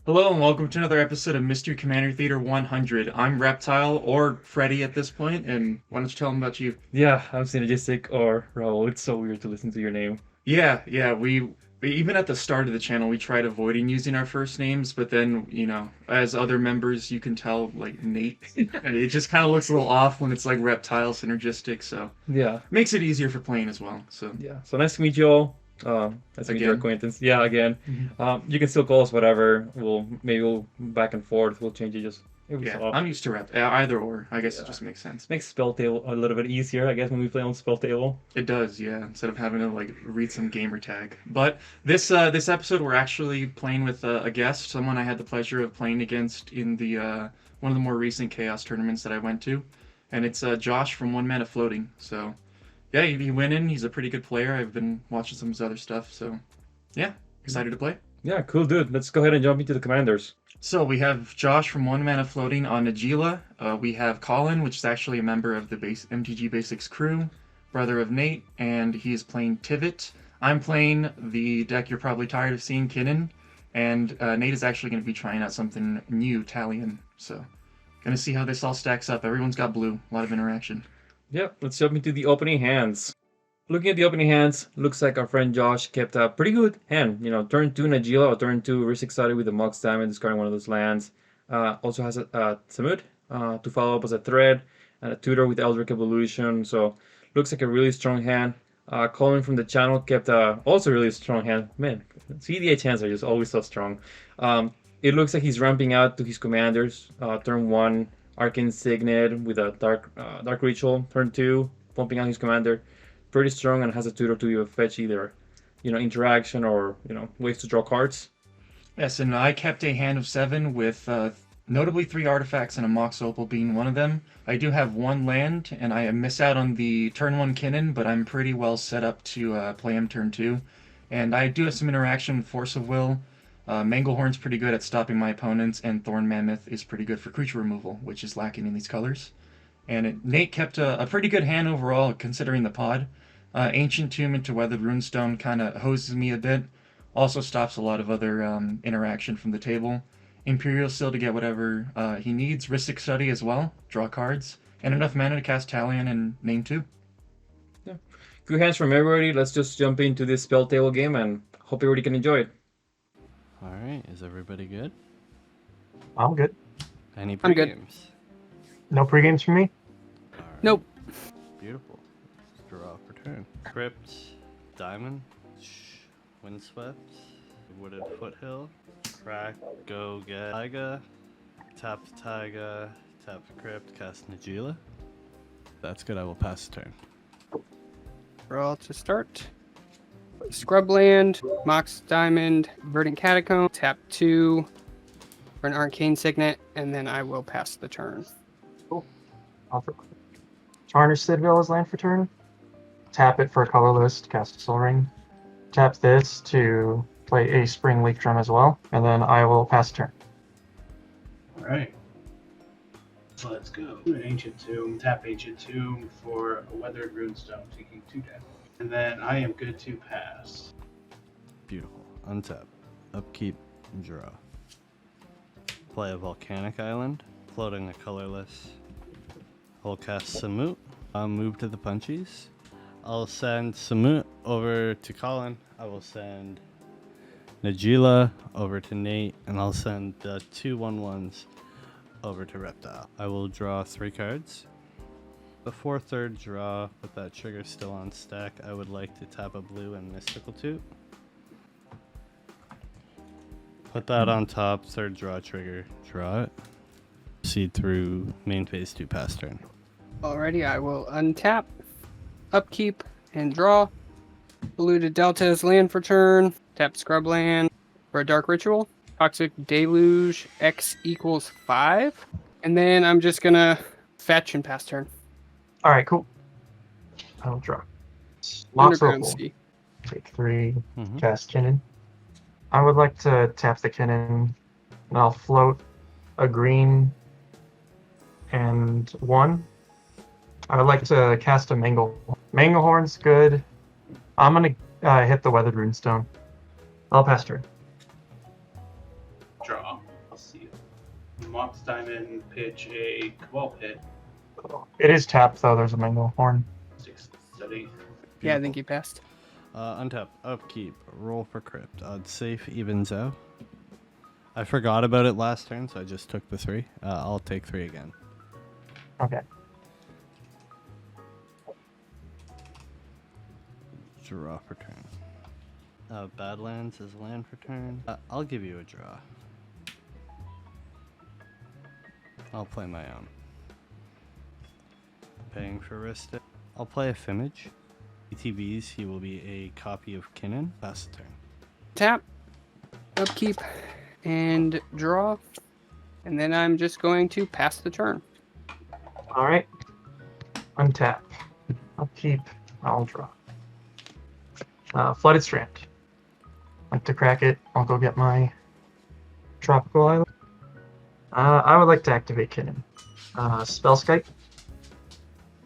Hello and welcome to another episode of Mystery Commander Theater 100. I'm Reptile, or Freddy at this point, and why don't you tell them about you? Yeah, I'm synergistic or Raul. It's so weird to listen to your name. Yeah, we even at the start of the channel, we tried avoiding using our first names, but then, as other members, you can tell, like, Nate, it just kind of looks a little off when it's, like, Reptile Synergistic, so Yeah, makes it easier for playing as well, so, yeah. So nice to meet you all. Nice to meet your again. acquaintance. Yeah, again. Mhm. You can still call us whatever. We'll back and forth. We'll change it just every so Yeah, often. I'm used to either or, I guess it Yeah. just makes sense. Makes spell table a little bit easier, I guess, when we play on spell table. It does, yeah. Instead of having to like read some gamer tag. But this episode, we're actually playing with a guest, someone I had the pleasure of playing against in the one of the more recent Chaos tournaments that I went to, and it's Josh from One Mana Floating. So yeah, he went in. He's a pretty good player. I've been watching some of his other stuff. So yeah, excited to play. Yeah, cool, dude. Let's go ahead and jump into the commanders. So we have Josh from One Mana Floating on Najeela. We have Colin, which is actually a member of the MTG Basics crew, brother of Nate, and he is playing Tivit. I'm playing the deck you're probably tired of seeing, Kinnan, and Nate is actually going to be trying out something new, Talion. So, gonna see how this all stacks up. Everyone's got blue, a lot of interaction. Yep, let's jump into the opening hands. Looking at the opening hands, looks like our friend Josh kept a pretty good hand. Turn 2 Najeela or turn 2 Risk Excited with the Mox Diamond, discarding one of those lands. Also has a Samut to follow up as a thread, and a tutor with Eldritch Evolution. So looks like a really strong hand. Colin from the channel kept also a really strong hand. Man, cEDH hands are just always so strong. It looks like he's ramping out to his commanders. Turn 1 Arcane Signet with a Dark Ritual. Turn 2 pumping out his commander. Pretty strong and has a tutor to fetch either, interaction or ways to draw cards. Yes, and I kept a hand of 7 with notably 3 artifacts and a Mox Opal being one of them. I do have 1 land, and I miss out on the turn 1 Kinnan, but I'm pretty well set up to play him turn 2. And I do have some interaction with Force of Will. Manglehorn's pretty good at stopping my opponents, and Thorn Mammoth is pretty good for creature removal, which is lacking in these colors. And Nate kept a pretty good hand overall, considering the pod. Ancient Tomb into Weathered Runestone kind of hoses me a bit. Also stops a lot of other interaction from the table. Imperial Seal to get whatever he needs. Rhystic Study as well. Draw cards. And enough mana to cast Talion and name 2. Yeah. Good hands from everybody. Let's just jump into this spell table game and hope everybody can enjoy it. All right, is everybody good? I'm good. Any I'm good. pre-games? No pre-games for me? All right. Nope. Beautiful. Let's draw for turn. Crypt, Diamond, Windswept, Wooded Foothill, Crack, go get Taiga, tap Taiga, tap Crypt, cast Najeela. That's good, I will pass the turn. Draw to start. Scrubland, Mox Diamond, Verdant Catacomb, tap 2 for an Arcane Signet, and then I will pass the turn. I'll throw Tarnish Citadel as land for turn. Tap it for a colorless, cast a Soul Ring. Tap this to play a Spring Leaf Drum as well, and then I will pass the turn. Alright. So let's go. An Ancient Tomb, tap Ancient Tomb for a Weathered Runestone, taking 2 damage. And then I am good to pass. Beautiful. Untap. Upkeep. Draw. Play a Volcanic Island. Floating a colorless. I'll cast Samut. I'll move to the punchies. I'll send Samut over to Colin. I will send Najeela over to Nate. And I'll send the 2/1/1s over to Reptile. I will draw 3 cards. Before third draw, with that trigger still on stack, I would like to tap a blue and Mystical Toot. Put that on top, third draw trigger, draw it. Proceed through main phase 2 pass turn. Alrighty, I will untap, upkeep, and draw. Blue to Delta's land for turn. Tap Scrubland for a Dark Ritual. Toxic Deluge, X equals 5. And then I'm just gonna fetch and pass turn. Alright, cool. I will draw. Mox Underground Opal. Sea. Take 3, Mhm. cast Kinnan. I would like to tap the Kinnan, and I'll float a green and 1. I would like to cast a Manglehorn's good. I'm gonna hit the Weathered Runestone. I'll pass turn. Draw. Mox Diamond pitch a Cabal Pit. It is tapped though. There's a mango horn. 6 study. Yeah, I think you passed. Untap, upkeep, roll for crypt. Odd safe evens out. I forgot about it last turn, so I just took the 3. I'll take 3 again. Okay. Draw for turn. Badlands is land for turn. I'll give you a draw. I'll play my own. Paying for Ristic. I'll play a Fimage. ETBs, he will be a copy of Kinnan. Pass the turn. Tap, upkeep, and draw. And then I'm just going to pass the turn. All right. Untap. Upkeep. I'll draw. Flooded Strand. Like to crack it. I'll go get my tropical island. I would like to activate Kinnan. Spellskite.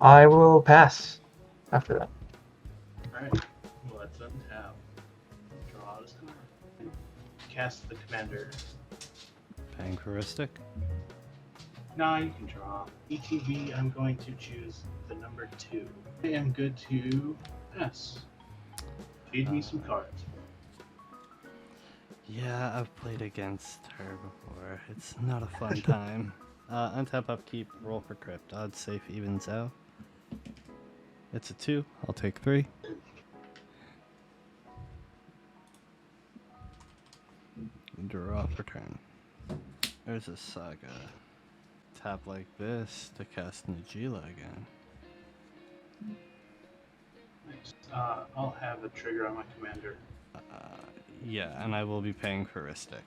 I will pass after that. Alright, let's untap. Draw this card. Cast the commander. Paying for Ristic. Nah, you can draw. ETB, I'm going to choose the number 2. I am good to pass. Feed me some cards. Yeah, I've played against her before. It's not a fun time. Untap, upkeep, roll for crypt. Odd safe evens out. It's a 2. I'll take 3. Draw for turn. There's a Saga. Tap like this to cast Najeela again. Nice. I'll have a trigger on my commander. Yeah, and I will be paying for Ristic.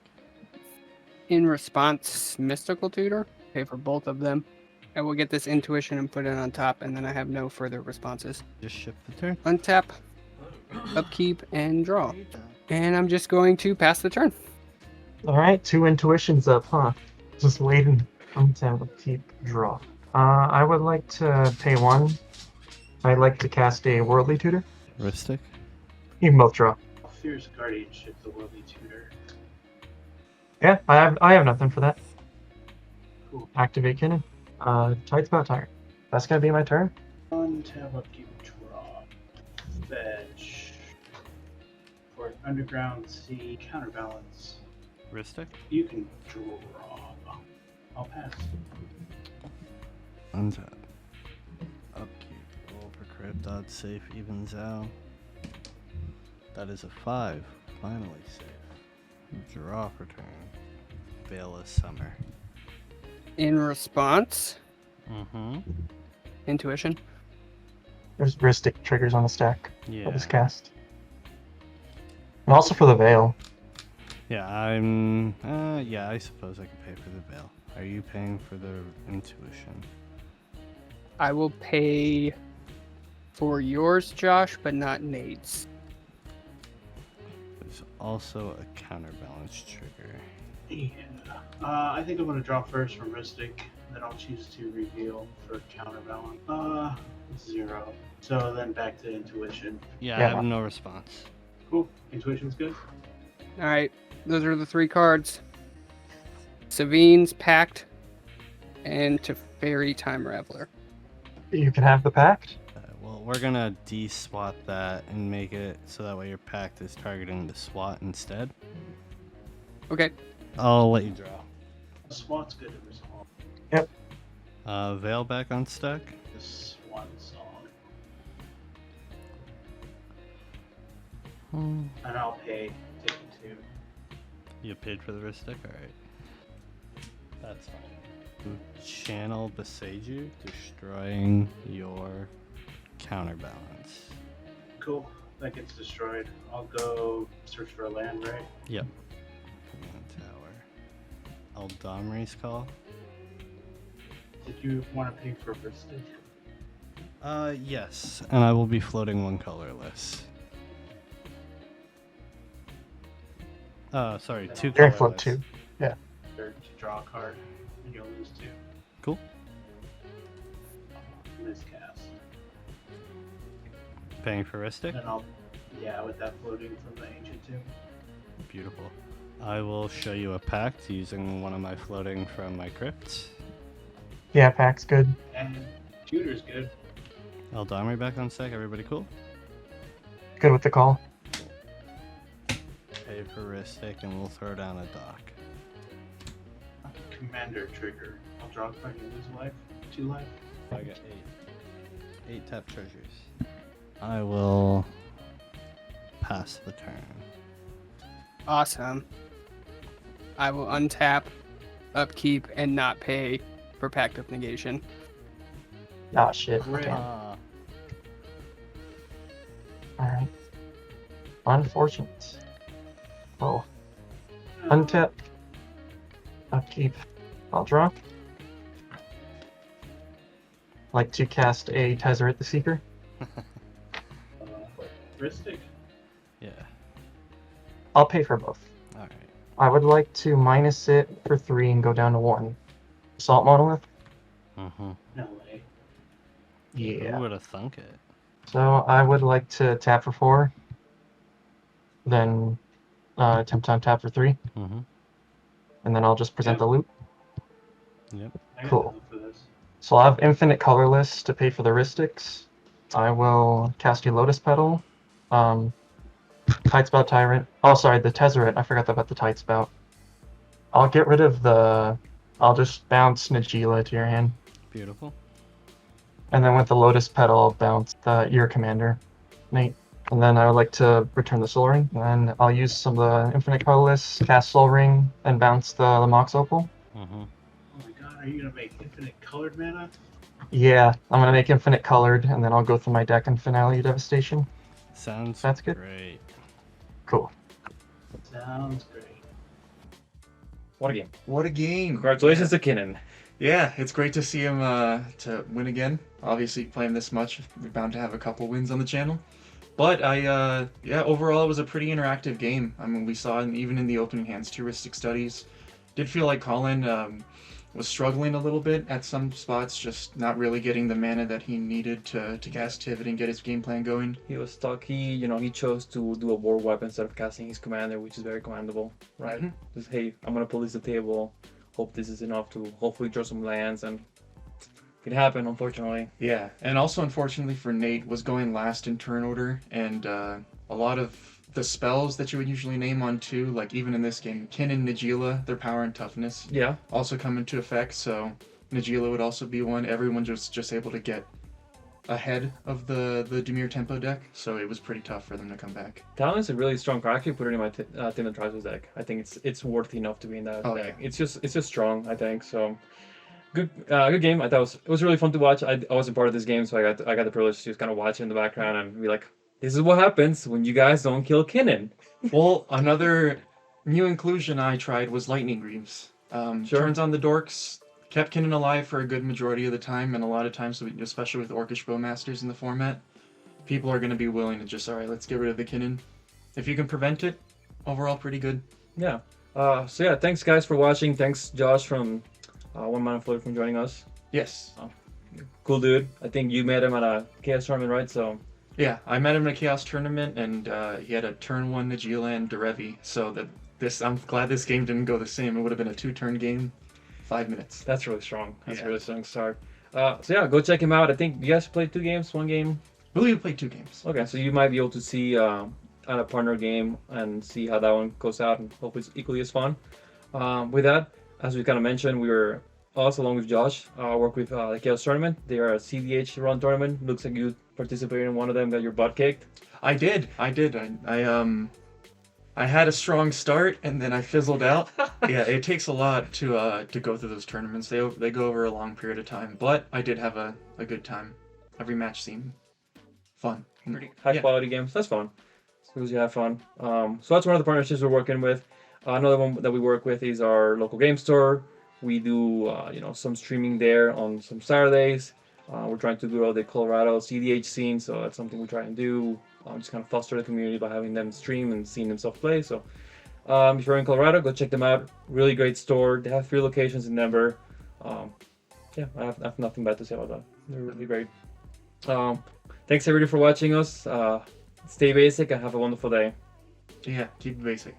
In response, Mystical Tutor. Pay for both of them. I will get this intuition and put it on top, and then I have no further responses. Just shift the turn. Untap, upkeep, and draw. And I'm just going to pass the turn. All right. 2 intuitions up, huh? Just waiting. Untap. Upkeep. Draw. I would like to pay 1. I'd like to cast a Worldly Tutor. Ristic. You can both draw. Fierce Guardianship, the Worldly Tutor. Yeah, I have nothing for that. Cool. Activate Kinnan. Tight Spot Tyrant. That's gonna be my turn. Untap, upkeep, draw. Fetch. For an Underground Sea counterbalance. Ristic. You can draw. I'll pass. Untap. Upkeep. Roll for crypt. Odd safe evens out. That is a 5. Finally safe. Draw for turn. Veilless Summer. In response, Mm-hmm. intuition. There's Ristic triggers on the stack Yeah. for this cast. And also for the Veil. Yeah, yeah, I suppose I could pay for the veil. Are you paying for the intuition? I will pay for yours, Josh, but not Nate's. There's also a counterbalance trigger. Yeah. I think I'm going to draw first from Ristic, then I'll choose to reveal for counterbalance. 0. So then back to intuition. Yeah, Yeah. I have no response. Cool. Intuition's good. All right, those are the 3 cards. Savine's Pact and Teferi Time Raveler. You can have the pact. Well, we're gonna de-swat that and make it so that way your pact is targeting the SWAT instead. Okay, I'll let you draw. SWAT's good to resolve. Veil back on stack. This one song. Hmm. And I'll pay taking 2. You paid for the Ristic? Alright. That's fine. Channel Beseiju, destroying your counterbalance. Cool. That gets destroyed. I'll go search for a land, right? Yep. Tower. Eldamri's call. Did you want to pay for Ristic? Yes. And I will be floating 1 colorless. Sorry, 2 You're colorless. in float 2. Or to draw a card, and you'll lose 2. Cool. Miscast. Paying for Ristic. Then I'll, yeah, with that floating from the Ancient Tomb. Beautiful. I will show you a pact using one of my floating from my crypts. Yeah, pack's good. And shooter's good. Eldamri back on sec. Everybody cool? Good with the call. Pay for Ristic, and we'll throw down a dock. Commander trigger. I'll draw if I can lose a life. 2 life. I got 8. 8 tap treasures. I will pass the turn. Awesome. I will untap, upkeep, and not pay for Pact of Negation. Ah, shit. Great. Damn. Ah, Alright. Unfortunate. Oh. Untap. Upkeep. I'll draw. Like to cast a Tezzeret the Seeker. Ristic. yeah. I'll pay for both. Alright. I would like to minus it for 3 and go down to 1. Assault Monolith? Mm-hmm. No way. Who would have thunk it? So I would like to tap for 4. Then attempt to untap for 3. Mm-hmm. And then I'll just present the loot. Yep. I got Cool. enough for this. So I'll have infinite colorless to pay for the Ristics. I will cast a Lotus Petal. Tide Spout Tyrant. Oh, sorry, the Tezzeret. I forgot about the Tide Spout. I'll get rid of the... I'll just bounce Najeela to your hand. Beautiful. And then with the Lotus Petal, I'll bounce your commander, Nate. And then I would like to return the Soul Ring. And I'll use some of the infinite colorless, cast Soul Ring, and bounce the Mox Opal. Mm-hmm. Oh my god, are you gonna make infinite colored mana? Yeah, I'm going to make infinite colored, and then I'll go through my deck and Finale Devastation. Sounds That's good. great. Cool. Sounds great. What a game. What a game! Congratulations to Kinnan. Yeah, it's great to see him to win again. Obviously, playing this much, we're bound to have a couple wins on the channel. But yeah, overall it was a pretty interactive game. I mean, we saw even in the opening hands, 2 Ristic Studies. Did feel like Colin was struggling a little bit at some spots, just not really getting the mana that he needed to cast Tivit and get his game plan going. He was stuck. He chose to do a war wipe instead of casting his commander, which is very commendable, right? Mhm. Just, hey, I'm gonna pull this to the table. Hope this is enough to hopefully draw some lands, and it happened, unfortunately. Yeah, and also unfortunately for Nate, was going last in turn order, and a lot of the spells that you would usually name on 2, like even in this game, Kinnan, Najeela, their power and toughness Yeah, also come into effect, so Najeela would also be one. Everyone just able to get ahead of the Dimir tempo deck, so it was pretty tough for them to come back. Talion is a really strong card. I actually put it in my Tim and Trials deck. I think it's worthy enough to be in that Oh, deck. yeah. It's just strong, I think. So good game. I thought it was really fun to watch. I wasn't part of this game, so I got the privilege to just kind of watch it in the background and be like, this is what happens when you guys don't kill Kinnan. Well, another new inclusion I tried was Lightning Greaves. Sure. Turns on the dorks, kept Kinnan alive for a good majority of the time, and a lot of times, especially with Orcish Bowmasters in the format, people are going to be willing to just, alright, let's get rid of the Kinnan. If you can prevent it, overall pretty good. Yeah. So yeah, thanks guys for watching. Thanks Josh from One Mana Float from joining us. Yes. Cool dude. I think you met him at a Chaos tournament, right? So Yeah, I met him in a Chaos tournament, and he had a turn 1 Najeela and Derevi, so I'm glad this game didn't go the same. It would have been a 2-turn game, 5 minutes. that's really strong. That's Yeah. a really strong start. So yeah, go check him out. I think you guys played 2 games, 1 game. I believe we played 2 games. Okay, so you might be able to see at a partner game and see how that one goes out, and hopefully it's equally as fun. With that, as we kind of mentioned, we were us along with Josh work with the Chaos tournament. They are a cEDH run tournament. Looks like you participated in one of them, got your butt kicked. I did. I had a strong start and then I fizzled out. Yeah, it takes a lot to go through those tournaments. They go over a long period of time, but I did have a good time. Every match seemed fun. Pretty high Yeah. quality games. That's fun. As long as you have fun. So that's one of the partnerships we're working with. Another one that we work with is our local game store. We do some streaming there on some Saturdays. We're trying to grow the Colorado cEDH scene, so that's something we try and do. Just kind of foster the community by having them stream and seeing themselves play. So if you're in Colorado, go check them out. Really great store. They have 3 locations in Denver. Yeah, I have nothing bad to say about that. They're really great. Thanks everybody for watching us. Stay basic and have a wonderful day. Yeah, keep it basic.